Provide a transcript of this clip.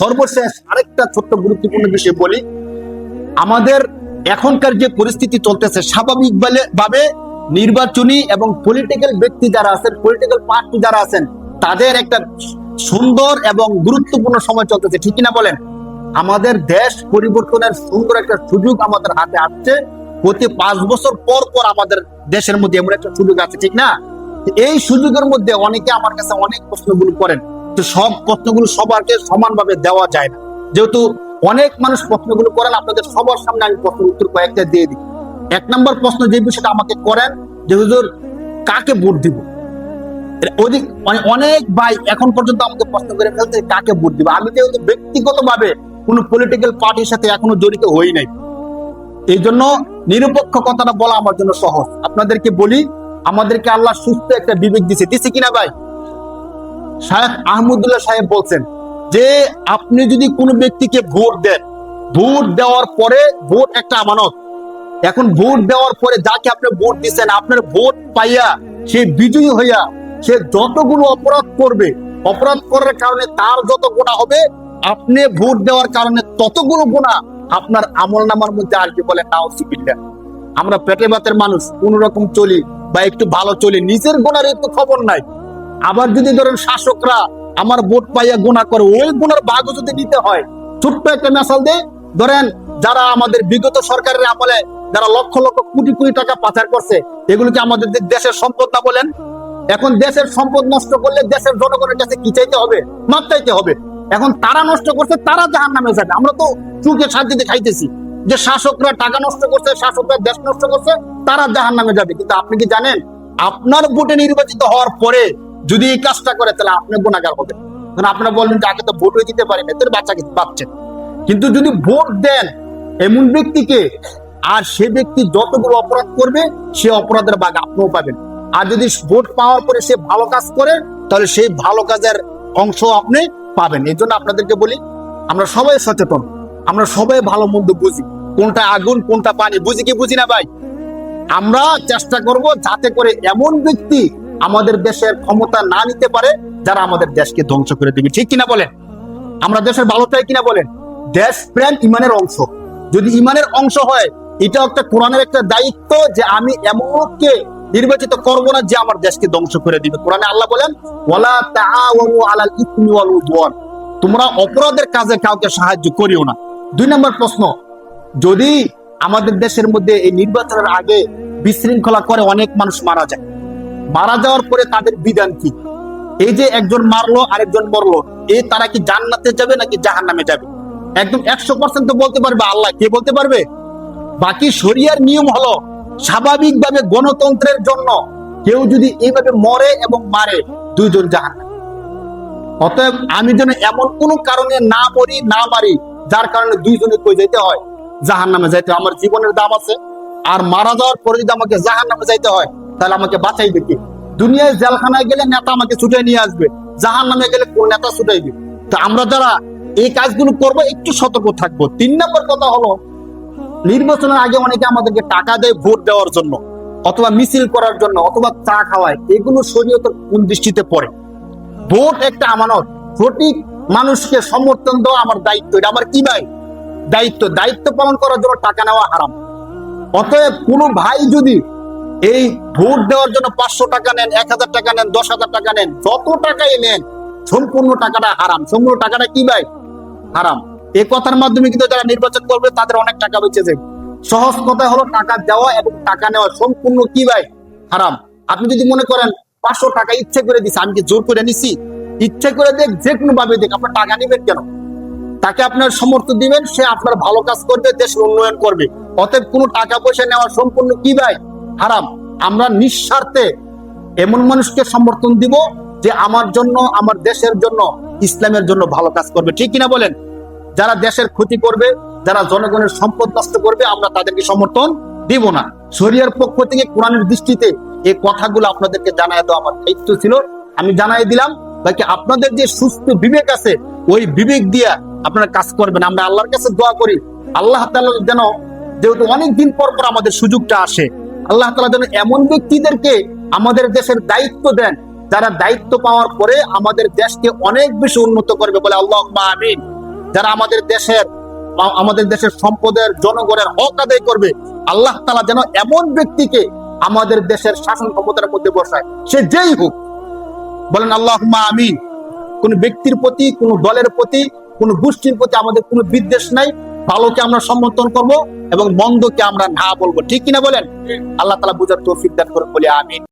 সর্বশেষ আরেকটা ছোট্ট গুরুত্বপূর্ণ বিষয় বলি, আমাদের এখনকার যে পরিস্থিতি চলতেছে, স্বাভাবিক ভাবে নির্বাচনী এবং পলিটিক্যাল ব্যক্তি যারা আছেন, পলিটিক্যাল পার্টি যারা আছেন, তাদের একটা সুন্দর এবং গুরুত্বপূর্ণ সময় চলতেছে, ঠিক কিনা বলেন? আমাদের দেশ পরিবর্তনের সুন্দর একটা সুযোগ আমাদের হাতে আসছে। প্রতি 5 বছর পর পর আমাদের দেশের মধ্যে এমন একটা সুযোগ আছে, ঠিক না? এই সুযোগের মধ্যে অনেকে আমার কাছে অনেক প্রশ্নগুলো করেন, তো সব প্রশ্নগুলো সবারকে সমানভাবে দেওয়া যায় না। যেহেতু অনেক মানুষ প্রশ্নগুলো করেন, আপনাদের সবার সামনে আমি প্রশ্ন উত্তর কয়েকটা দিয়ে দিই। 1 নম্বর প্রশ্ন যে বিষয়টা আমাকে করেন যে হুজুর কাকে ভোট দিব। অনেক ভাই এখন পর্যন্ত আমাকে প্রশ্ন করে ফেলছে কাকে ভোট দিব। আমি যেহেতু ব্যক্তিগত ভাবে কোনো পলিটিক্যাল পার্টির সাথে এখনো জড়িত হই নাই, এই জন্য নিরপেক্ষ কথাটা বলা আমার জন্য সহজ। আপনাদেরকে বলি, আমাদেরকে আল্লাহ সুস্থ একটা বিবেক দিছে কিনা ভাই? শায়েখ আহমদুল্লাহ সাহেব বলছেন যে আপনি যদি কোনো ব্যক্তিকে ভোট দেন, ভোট দেওয়ার পরে, ভোট একটা আমানত, এখন ভোট দেওয়ার পরে যাকে আপনি ভোট দিচ্ছেন, আপনার ভোট পাইয়া সে বিজয়ী হইয়া সে যতগুলো অপরাধ করবে, অপরাধ করার কারণে তার যত গুনাহ হবে, আপনি ভোট দেওয়ার কারণে ততগুলো গুনাহ আপনার আমলনামার মধ্যে আসবে। বলে নাউজুবিল্লাহ। আমরা পেটে ভাতের মানুষ, কোন রকম চলি বা একটু ভালো চলি, নিজের গুনার একটু খবর নাই। আবার যদি ধরেন শাসকরা আমার ভোট পাইয়া গুনাহ করে, ওই গুনার ভাগও যদি নিতে হয়, ছোট্ট একটা মিসাল দেয়, ধরেন যারা আমাদের বিগত সরকারের আমলে যারা লক্ষ লক্ষ কোটি কোটি টাকা পাচার করছে, এগুলো কি আমাদের দেশের সম্পদ না বলেন? এখন দেশের সম্পদ নষ্ট করলে দেশের জনগণের কাছে কি চাইতে হবে? মাপ চাইতে হবে। এখন তারা নষ্ট করছে, তারা জাহান্নামে যাবে। আমরা তো চুকে শান্তিতে খাইতেছি যে শাসকরা টাকা নষ্ট করছে, শাসকরা দেশ নষ্ট করছে, তারা জাহান্নামে যাবে। কিন্তু আপনি কি জানেন, আপনার ভোটে নির্বাচিত হওয়ার পরে যদি এই কাজটা করে, তাহলে আপনি গুনাহগার হবেন। আপনারা বলবেন যে আগে তো ভোট হয়ে দিতে পারেন, এদের বাচ্চাকে পাচ্ছেন। কিন্তু যদি ভোট দেন এমন ব্যক্তিকে, আর সে ব্যক্তি যতগুলো অপরাধ করবে, সে অপরাধের ভাগ আপনিও পাবেন। আর যদি ভোট পাওয়ার পরে সে ভালো কাজ করে, তাহলে সেই ভালো কাজের অংশ আপনি পাবেন। এই জন্য আপনাদেরকে বলি, আমরা সবাই সচেতন, আমরা সবাই ভালো মন্দ বুঝি, কোনটা আগুন কোনটা পানি বুঝি কি বুঝি না ভাই? আমরা চেষ্টা করব যাতে করে এমন ব্যক্তি আমাদের দেশের ক্ষমতা না নিতে পারে যারা আমাদের দেশকে ধ্বংস করে দিবে, ঠিক কিনা বলেন? আমরা দেশের ভালো চাই কিনা বলেন? দেশ প্রেম ইমানের অংশ। যদি ইমানের অংশ হয়, এটা একটা কোরআনের একটা দায়িত্ব যে আমি এমনকে নির্বাচিত করব না যে আমার দেশকে ধ্বংস করে দিবে। কোরআনে আল্লাহ বলেন, ওয়ালা তাআওয়ানু আলাল ইসমি ওয়াল উদওয়ান, তোমরা অপরাধের কাজে কাউকে সাহায্য করিও না। 2 নম্বর প্রশ্ন, যদি আমাদের দেশের মধ্যে এই নির্বাচনের আগে বিশৃঙ্খলা করে অনেক মানুষ মারা যায়, মারা যাওয়ার পরে তাদের বিধান কি? এই যে একজন মারলো আরেকজন মরলো, এই তারা কি জান্নাতে যাবে নাকি জাহান্নামে যাবে? একদম 100% তো বলতে পারবে আল্লাহ, কে বলতে পারবে? বাকি শরিয়ার নিয়ম হলো, স্বাভাবিকভাবে গণতন্ত্রের জন্য কেউ যদি এইভাবে মরে এবং মারে, দুইজন জাহান্নামে। অতএব আমি যেন এমন কোন কারণে না মরি না মারি যার কারণে দুইজনে কই যাইতে হয়, জাহান্নামে যাইতে হয়। আমার জীবনের দাম আছে, আর মারা যাওয়ার পরে যদি আমাকে জাহান্নামে যাইতে হয়, তাহলে আমাকে বাঁচাইবে কে? দুনিয়ায় জেলখানায় গেলে নেতা আমাকে ছুটে নিয়ে আসবে, জাহান্নামে গেলে কোন নেতা ছুটাইবে? তো আমরা যারা এই কাজগুলো করবো, একটু সতর্ক থাকবো। 3 নম্বর কথা হলো, নির্বাচনের আগে অনেকে আমাদেরকে টাকা দেয় ভোট দেওয়ার জন্য, অথবা মিছিল করার জন্য, অথবা চা খাওয়ায়। এগুলো শরীয়তের কোন দৃষ্টিতে পড়ে? ভোট একটা আমানত, সঠিক মানুষকে সমর্থন দেওয়া আমার দায়িত্ব। এটা আমার কি ভাই? দায়িত্ব। দায়িত্ব পালন করার জন্য টাকা নেওয়া হারাম। অতএব কোনো ভাই যদি এই ভোট দেওয়ার জন্য 500 টাকা নেন, 1000 টাকা নেন, 10,000 টাকা নেন, যত টাকাই নেন, সম্পূর্ণ টাকাটা হারাম। সম্পূর্ণ টাকাটা কি ভাই? হারাম। এই কথার মাধ্যমে কিন্তু যারা নির্বাচন করবে তাদের অনেক টাকা বেঁচে যাবে। সহজ কথা হলো, টাকা দেওয়া এবং টাকা নেওয়া সম্পূর্ণ কি ভাই? হারাম। আপনি যদি মনে করেন 500 টাকা ইচ্ছে করে দিচ্ছে, আমি কি জোর করে নিছি? ইচ্ছে করে দেখ, যে কোনো ভাবে দেখ, আপনার টাকা নিবেন কেন? তাকে আপনার সমর্থন দিবেন, সে আপনার ভালো কাজ করবে, দেশের উন্নয়ন করবে। অতএব কোনো টাকা পয়সা নেওয়া সম্পূর্ণ কি ভাই? হারাম। আমরা নিঃস্বার্থে এমন মানুষকে সমর্থন দিব যে আমার জন্য, আমার দেশের জন্য, ইসলামের জন্য ভালো কাজ করবে, ঠিক কিনা বলেন? যারা দেশের ক্ষতি করবে, যারা জনগণের সম্পদ নষ্ট করবে, আমরা তাদেরকে সমর্থন দিব না। শরিয়ার পক্ষ থেকে কোরআনের দৃষ্টিতে এই কথাগুলো আপনাদেরকে জানাই দেওয়া আমার দায়িত্ব ছিল, আমি জানাই দিলাম। বাকি আপনাদের যে সুস্থ বিবেক আছে, ওই বিবেক দিয়ে আপনারা কাজ করবেন। আমরা আল্লাহর কাছে দোয়া করি, আল্লাহ তাআলা যেন, যেহেতু অনেকদিন পর পর আমাদের সুযোগটা আসে, আল্লাহ তাআলা যেন এমন ব্যক্তিদেরকে আমাদের দেশের দায়িত্ব দেন, যারা দায়িত্ব পাওয়ার পরে আমাদের দেশকে অনেক বেশি উন্নত করবে। বলে আল্লাহুম্মা আমিন। যারা আমাদের দেশের সম্পদের জনগণের হক আদায় করবে, আল্লাহ তাআলা যেন এমন ব্যক্তিকে আমাদের দেশের শাসন ক্ষমতার মধ্যে বসায়, সে যেই হোক। বলেন আল্লাহুম্মা আমিন। কোন ব্যক্তির প্রতি, কোন দলের প্রতি, কোন গোষ্ঠীর প্রতি আমাদের কোনো বিদ্বেষ নাই। ভালোকে আমরা সমর্থন করব এবং মন্দকে আমরা না বলবো, ঠিক কিনা বলেন? আল্লাহ তাআলা বুঝার তৌফিক দান করুন, বলি আমিন।